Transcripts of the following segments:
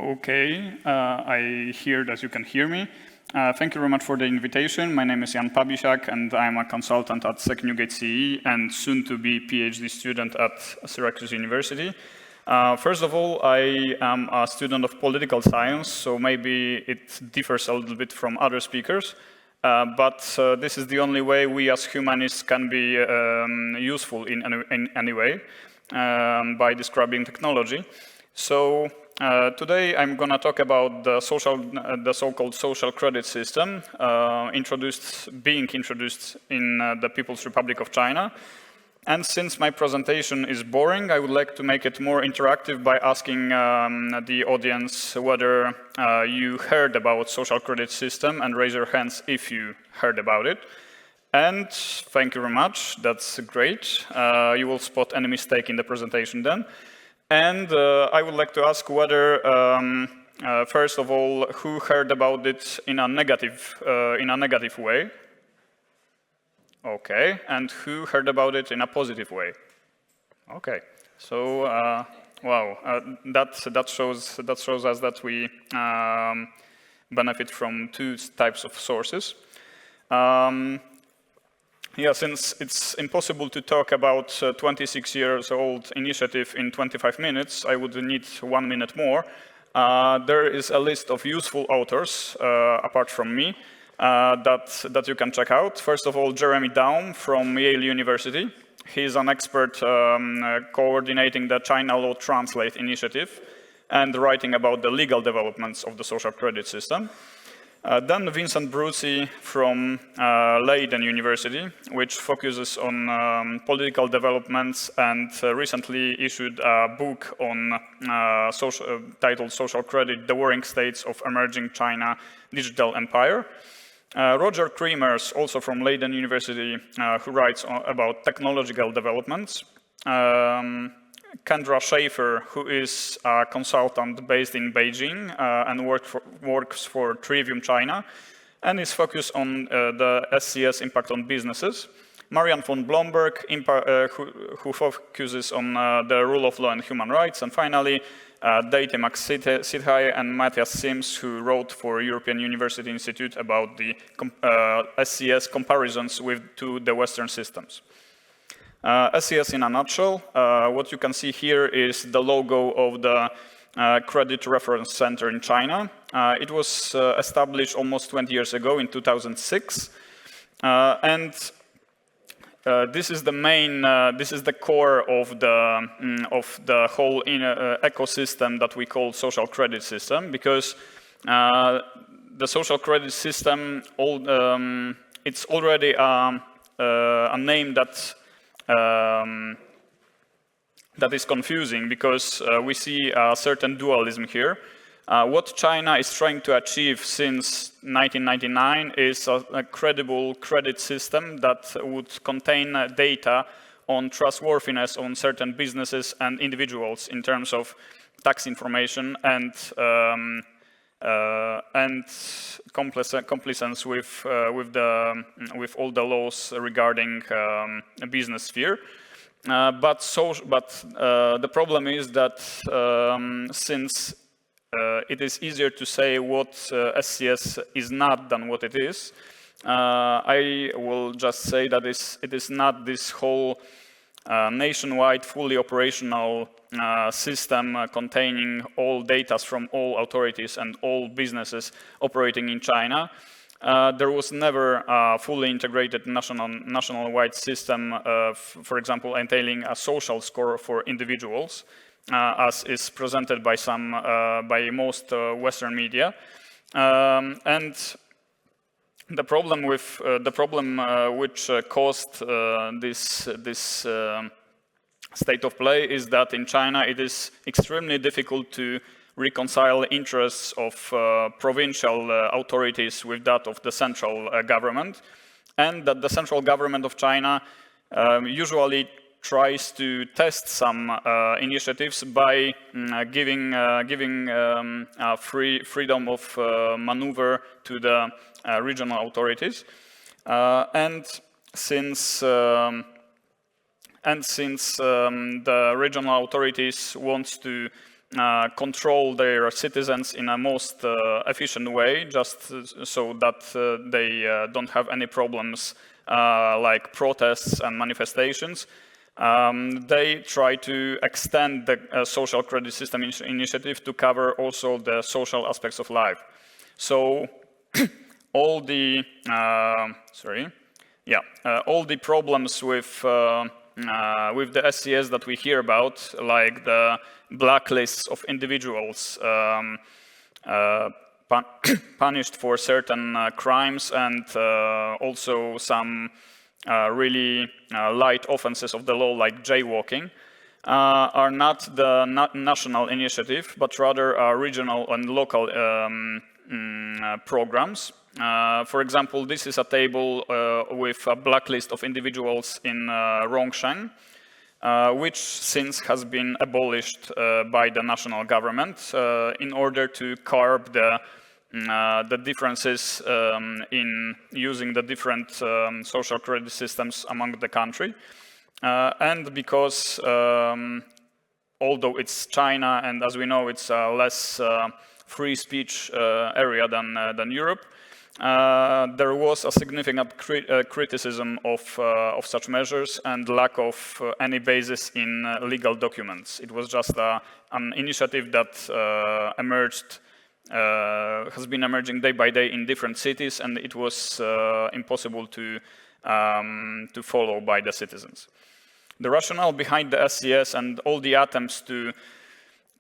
Okay, I hear that you can hear me. Thank you very much for the invitation. My name is Pabisiak, and I'm a consultant at Newgate CE and soon to be PhD student at Syracuse University. First of all, I am a student of political science, so maybe it differs a little bit from other speakers. But this is the only way we as humanists can be useful in any way by describing technology. So today I'm going to talk about the so-called social credit system being introduced in the People's Republic of China. And since my presentation is boring, I would like to make it more interactive by asking the audience whether you heard about social credit system, and raise your hands if you heard about it. And thank you very much, that's great. You will spot any mistake in the presentation then. And I would like to ask whether, first of all, who heard about it in a negative way? Okay, and who heard about it in a positive way? Okay, so wow, that shows us that we benefit from two types of sources. Yeah, since it's impossible to talk about 26 years old initiative in 25 minutes, I would need 1 minute more. There is a list of useful authors, apart from me, that you can check out. First of all, Jeremy Daum from Yale University. He's an expert coordinating the China Law Translate initiative and writing about the legal developments of the social credit system. Then Vincent Brucey from Leiden University, which focuses on political developments and recently issued a book on titled Social Credit, The Warring States of Emerging China Digital Empire. Roger Creamers, also from Leiden University, who writes about technological developments. Kendra Schaefer, who is a consultant based in Beijing and works for Trivium China, and is focused on the SCS impact on businesses. Marian von Blomberg, who focuses on the rule of law and human rights. And finally, Deite Sidhai and Matthias Sims, who wrote for European University Institute about the SCS comparisons to the Western systems. SCS in a nutshell, what you can see here is the logo of the Credit Reference Center in China. It was established almost 20 years ago in 2006. And this is the core of the whole ecosystem that we call social credit system, because the social credit system, it's already a name that is confusing, because we see a certain dualism here. What China is trying to achieve since 1999 is a credible credit system that would contain data on trustworthiness on certain businesses and individuals in terms of tax information and compliance with all the laws regarding a business sphere. But the problem is that since it is easier to say what SCS is not than what it is, I will just say that it is not this whole nationwide, fully operational system containing all data from all authorities and all businesses operating in China. There was never a fully integrated national-wide system, for example, entailing a social score for individuals, as is presented by most Western media. And the problem which caused this state of play is that in China it is extremely difficult to reconcile interests of provincial authorities with that of the central government, and that the central government of China usually tries to test some initiatives by giving freedom of maneuver to the regional authorities. And since the regional authorities want to control their citizens in a most efficient way, just so that they don't have any problems like protests and manifestations. They try to extend the social credit system initiative to cover also the social aspects of life. So all the all the problems with the SCS that we hear about, like the blacklists of individuals punished for certain crimes, and also some really light offenses of the law, like jaywalking, are not the national initiative, but rather regional and local programs. For example, this is a table with a blacklist of individuals in Rongsheng, which since has been abolished by the national government in order to curb the differences in using the different social credit systems among the country. And because although it's China, and as we know, it's a less free speech area than Europe, there was a significant criticism of such measures and lack of any basis in legal documents. It was just an initiative that emerged, has been emerging day by day in different cities, and it was impossible to follow by the citizens. The rationale behind the SCS and all the attempts to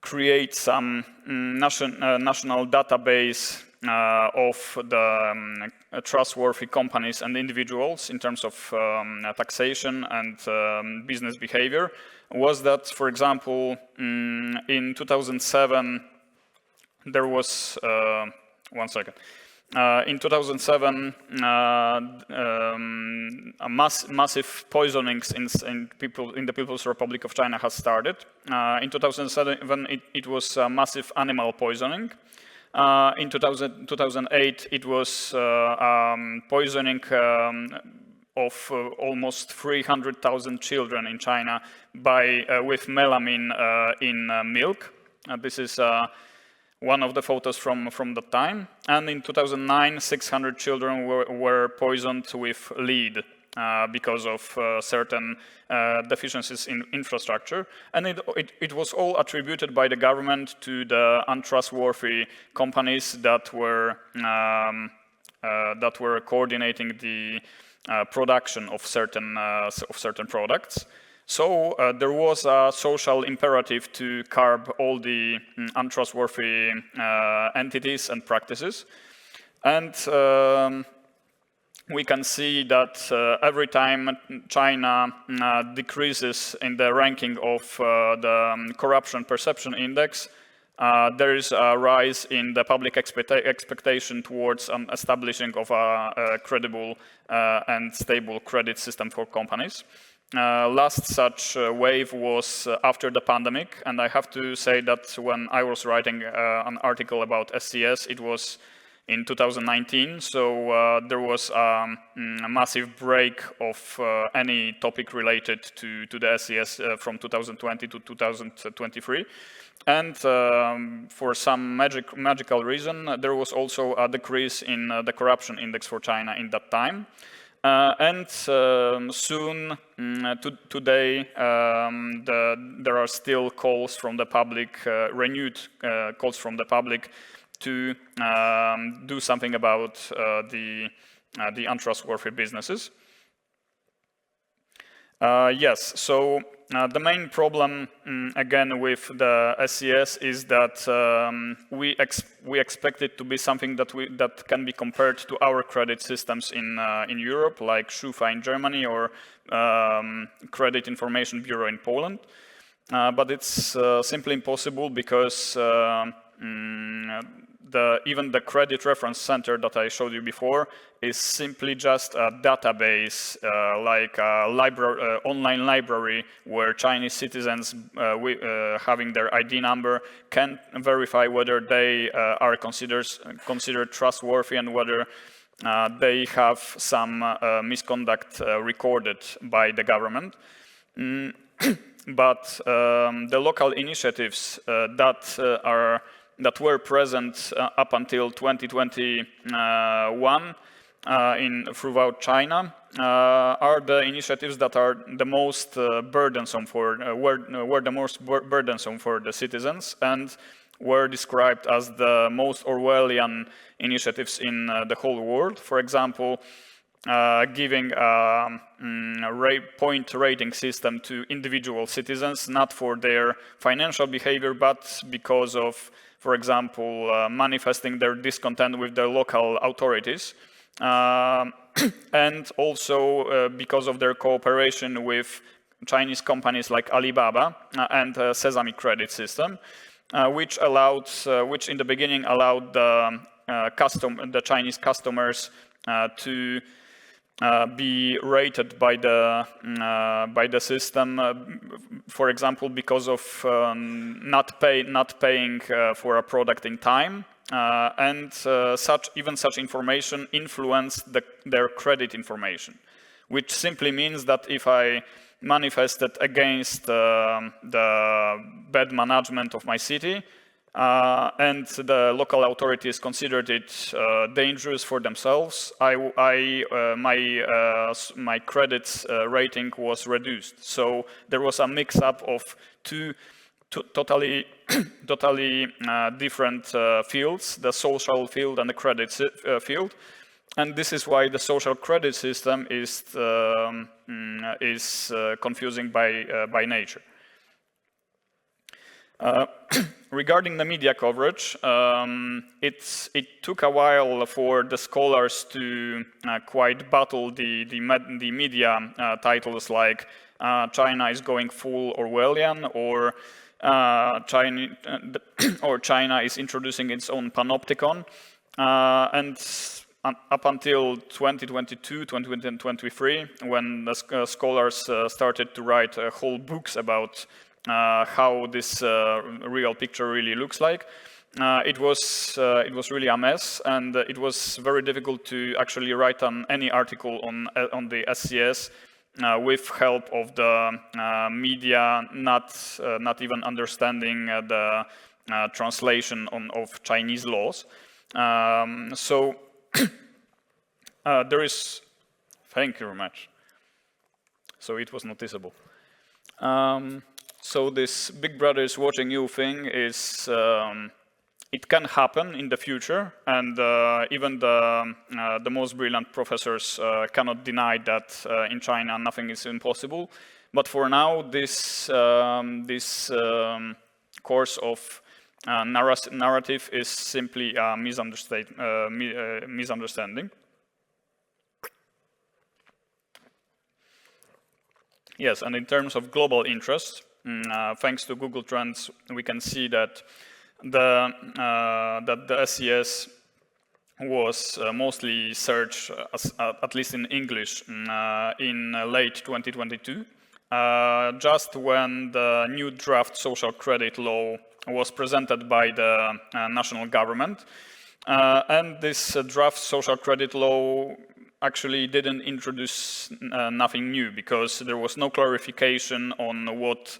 create some national database of the trustworthy companies and individuals in terms of taxation and business behavior was that, for example, in 2007, there was, in 2007, massive poisonings in the People's Republic of China has started. In 2007, it was massive animal poisoning. In 2008, it was poisoning of almost 300,000 children in China with melamine in milk. This is one of the photos from the time. And in 2009, 600 children were poisoned with lead because of certain deficiencies in infrastructure. And it was all attributed by the government to the untrustworthy companies that were coordinating the production of certain products. So there was a social imperative to curb all the untrustworthy entities and practices. And we can see that every time China decreases in the ranking of the corruption perception index, there is a rise in the public expectation towards establishing of a credible and stable credit system for companies. Last such wave was after the pandemic, and I have to say that when I was writing an article about SCS, it was in 2019, so there was a massive break of any topic related to the SCS from 2020 to 2023. And for some magical reason, there was also a decrease in the corruption index for China in that time. And soon, today, there are still calls from the public, renewed calls from the public to do something about the untrustworthy businesses. Yes, so the main problem, again, with the SCS is that we expect it to be something that can be compared to our credit systems in Europe, like Schufa in Germany or Credit Information Bureau in Poland. But it's simply impossible because even the credit reference center that I showed you before is simply just a database, like a online library where Chinese citizens having their ID number can verify whether they are considered trustworthy and whether they have some misconduct recorded by the government. but the local initiatives that were present up until 2021 throughout China are the initiatives that are the most burdensome were the most burdensome for the citizens, and were described as the most Orwellian initiatives in the whole world. For example, giving a point rating system to individual citizens, not for their financial behavior, but because of, for example, manifesting their discontent with their local authorities, and also because of their cooperation with Chinese companies like Alibaba and Sesame credit system, which in the beginning allowed the Chinese customers to be rated by the system, for example, because of not paying for a product in time, and such information influenced their credit information, which simply means that if I manifested against the bad management of my city, and the local authorities considered it dangerous for themselves, my credit rating was reduced. So there was a mix-up of two totally different fields, the social field and the credit field. And this is why the social credit system is confusing by nature. Regarding the media coverage, it took a while for the scholars to quite battle the media titles like China is going full Orwellian, or China is introducing its own panopticon, and up until 2022, 2023, when the scholars started to write whole books about how this real picture really looks like, it was really a mess, and it was very difficult to actually write any article on the SCS with help of the media not even understanding the translation of Chinese laws. So there is, thank you very much. So it was noticeable. So this Big Brother is watching you thing is, it can happen in the future, and even the most brilliant professors cannot deny that in China nothing is impossible. But for now, this course of narrative is simply a misunderstanding. Yes, and in terms of global interest, thanks to Google Trends, we can see that the SCS was mostly searched, at least in English, in late 2022, just when the new draft social credit law was presented by the national government. And this draft social credit law actually didn't introduce nothing new, because there was no clarification on what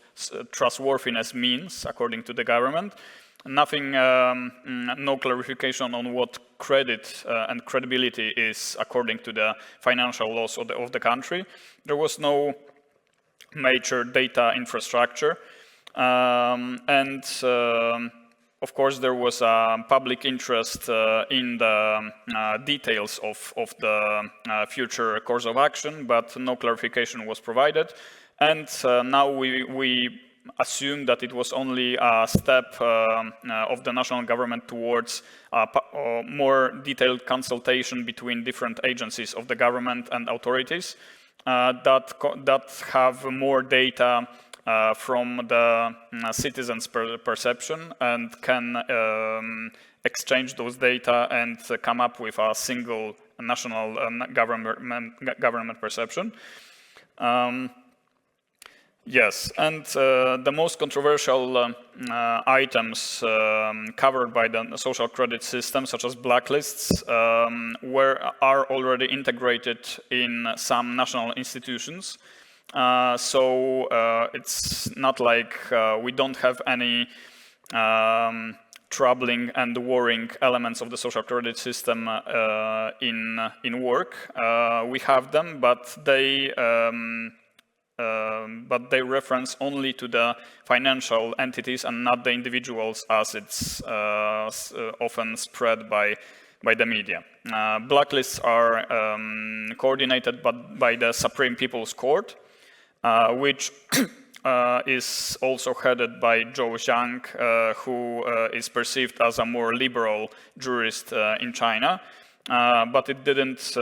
trustworthiness means according to the government. Nothing, no clarification on what credit and credibility is according to the financial laws of the country. There was no major data infrastructure, and of course, there was a public interest in the details of the future course of action, but no clarification was provided. And now we assume that it was only a step of the national government towards more detailed consultation between different agencies of the government and authorities that have more data from the citizens' perception, and can exchange those data and come up with a single national government perception. Yes, and the most controversial items covered by the social credit system, such as blacklists, are already integrated in some national institutions. So it's not like we don't have any troubling and worrying elements of the social credit system in work. We have them, but they reference only to the financial entities and not the individuals, as it's often spread by the media. Blacklists are coordinated by the Supreme People's Court, which is also headed by Zhou Zhang, who is perceived as a more liberal jurist in China, but it didn't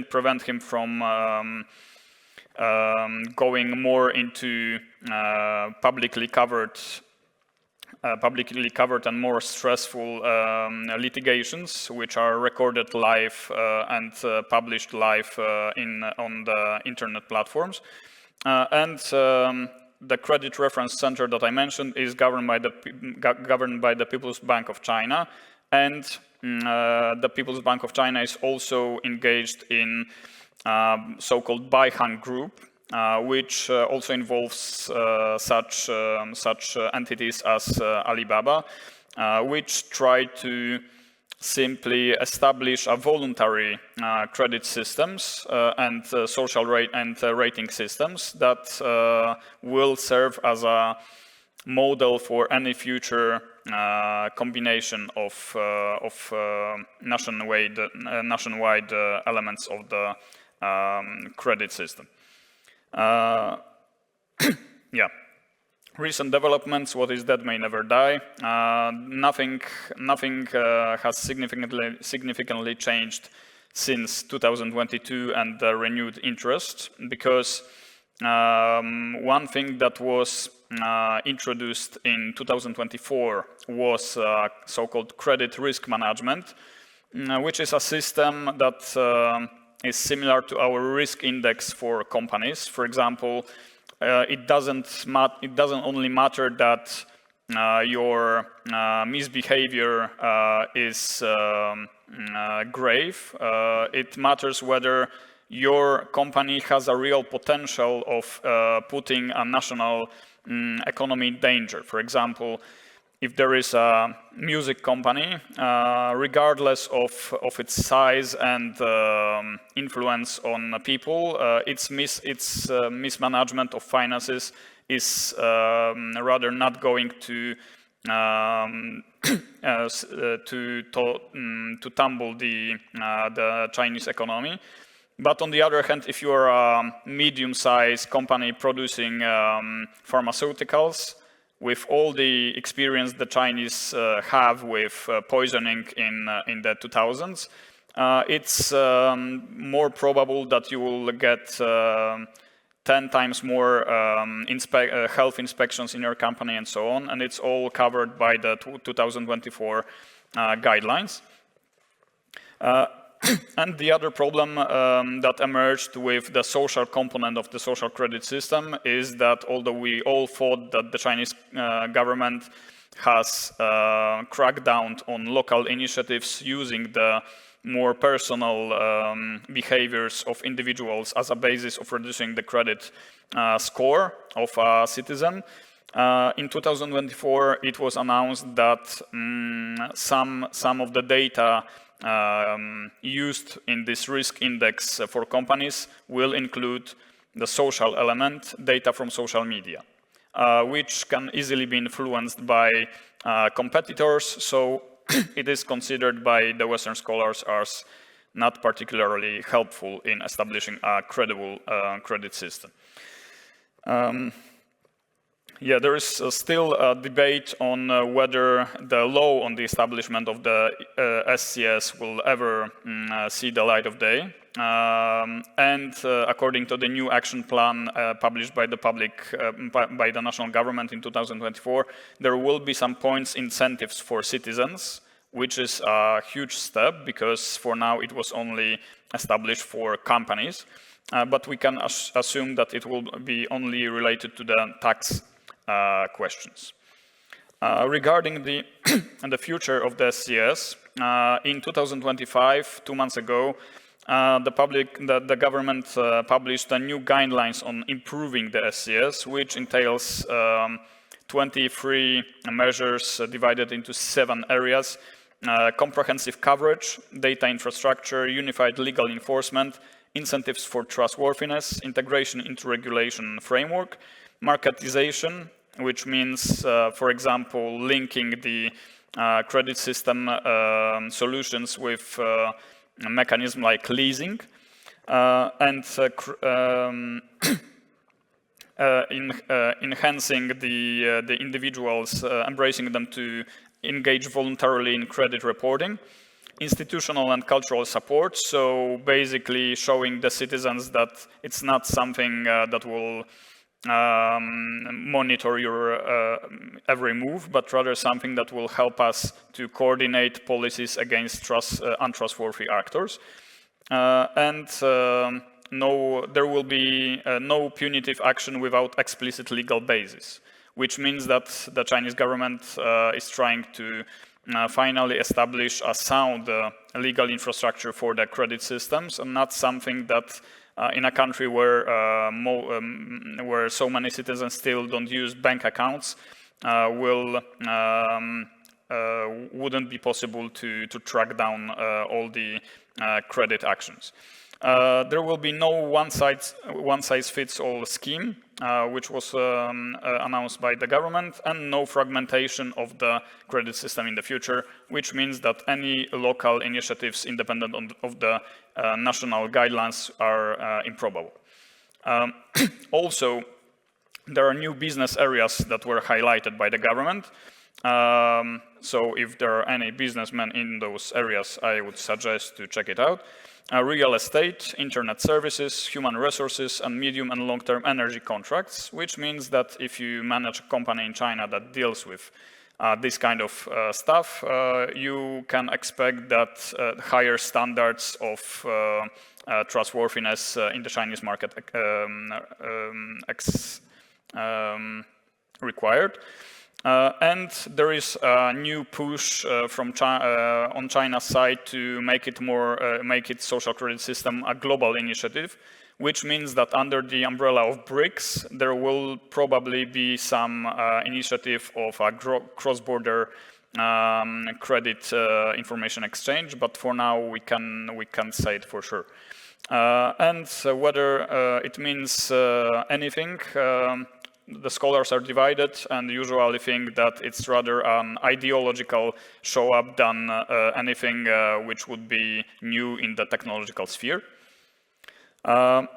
prevent him from going more into publicly covered and more stressful litigations, which are recorded live and published live on the internet platforms. And the Credit Reference Center that I mentioned is governed by the People's Bank of China, and the People's Bank of China is also engaged in so-called Baihang Group, which also involves such entities as Alibaba, which try to simply establish a voluntary credit systems and social rate and rating systems that will serve as a model for any future combination of nationwide elements of the credit system. Yeah. Recent developments, what is dead may never die. Nothing has significantly changed since 2022 and the renewed interest, because one thing that was introduced in 2024 was so-called credit risk management, which is a system that is similar to our risk index for companies. For example, it doesn't only matter that your misbehavior is grave. It matters whether your company has a real potential of putting a national economy in danger. For example, if there is a music company, regardless of its size and influence on people, its mismanagement of finances is rather not going to tumble the Chinese economy. But on the other hand, if you are a medium-sized company producing pharmaceuticals, with all the experience the Chinese have with poisoning in the 2000s, it's more probable that you will get 10 times more health inspections in your company and so on, and it's all covered by the 2024 guidelines. And the other problem that emerged with the social component of the social credit system is that although we all thought that the Chinese government has cracked down on local initiatives using the more personal behaviors of individuals as a basis of reducing the credit score of a citizen, in 2024 it was announced that some of the data used in this risk index for companies will include the social element, data from social media, which can easily be influenced by competitors. So it is considered by the Western scholars as not particularly helpful in establishing a credible credit system. Yeah, there is still a debate on whether the law on the establishment of the SCS will ever see the light of day. And according to the new action plan published by the national government in 2024, there will be some points incentives for citizens, which is a huge step because for now it was only established for companies. But we can assume that it will be only related to the tax questions. Regarding the future of the SCS, in 2025, 2 months ago, the government published a new guidelines on improving the SCS, which entails 23 measures divided into 7 areas: comprehensive coverage, data infrastructure, unified legal enforcement, incentives for trustworthiness, integration into regulation framework, marketization, which means, for example, linking the credit system solutions with a mechanism like leasing, and enhancing the individuals, embracing them to engage voluntarily in credit reporting, institutional and cultural support, so basically showing the citizens that it's not something that will monitor your every move, but rather something that will help us to coordinate policies against untrustworthy actors. There will be no punitive action without explicit legal basis, which means that the Chinese government is trying to finally establish a sound legal infrastructure for the credit systems, and not something that in a country where so many citizens still don't use bank accounts, wouldn't be possible to track down all the credit actions. There will be no one-size-fits-all scheme, which was announced by the government, and no fragmentation of the credit system in the future, which means that any local initiatives independent of the national guidelines are improbable. Also, there are new business areas that were highlighted by the government. So if there are any businessmen in those areas, I would suggest to check it out. Real estate, internet services, human resources, and medium and long-term energy contracts, which means that if you manage a company in China that deals with this kind of stuff, you can expect that higher standards of trustworthiness in the Chinese market required. And there is a new push from on China's side to make it social credit system a global initiative, which means that under the umbrella of BRICS, there will probably be some initiative of a cross-border credit information exchange, but for now we can't say it for sure. And whether it means anything, the scholars are divided and usually think that it's rather an ideological show-up than anything which would be new in the technological sphere. And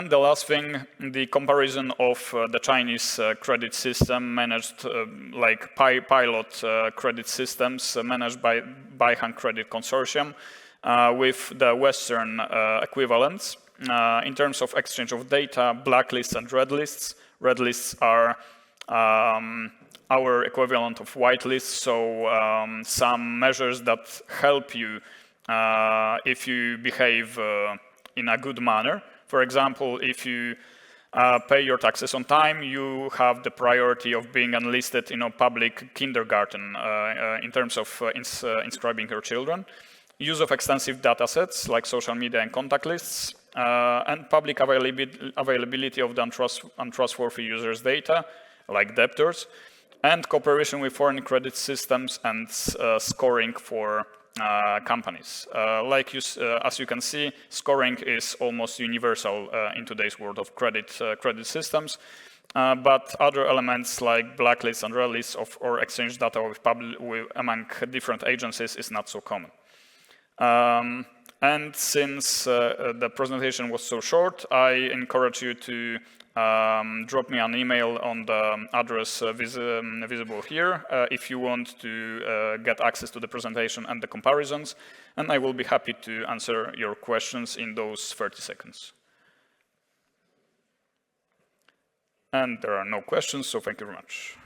the last thing, the comparison of the Chinese credit system managed like pilot credit systems managed by Beihang Credit Consortium with the Western equivalents in terms of exchange of data, blacklists and red lists. Red lists are our equivalent of whitelists, so some measures that help you if you behave in a good manner. For example, if you pay your taxes on time, you have the priority of being enlisted in a public kindergarten in terms of inscribing your children. Use of extensive data sets like social media and contact lists, and public availability of the untrustworthy users' data, like debtors, and cooperation with foreign credit systems and scoring for companies. As you can see, scoring is almost universal in today's world of credit systems, but other elements like blacklists and red lists or exchange data among different agencies is not so common. And since the presentation was so short, I encourage you to drop me an email on the address visible here if you want to get access to the presentation and the comparisons, and I will be happy to answer your questions in those 30 seconds. And there are no questions, so thank you very much.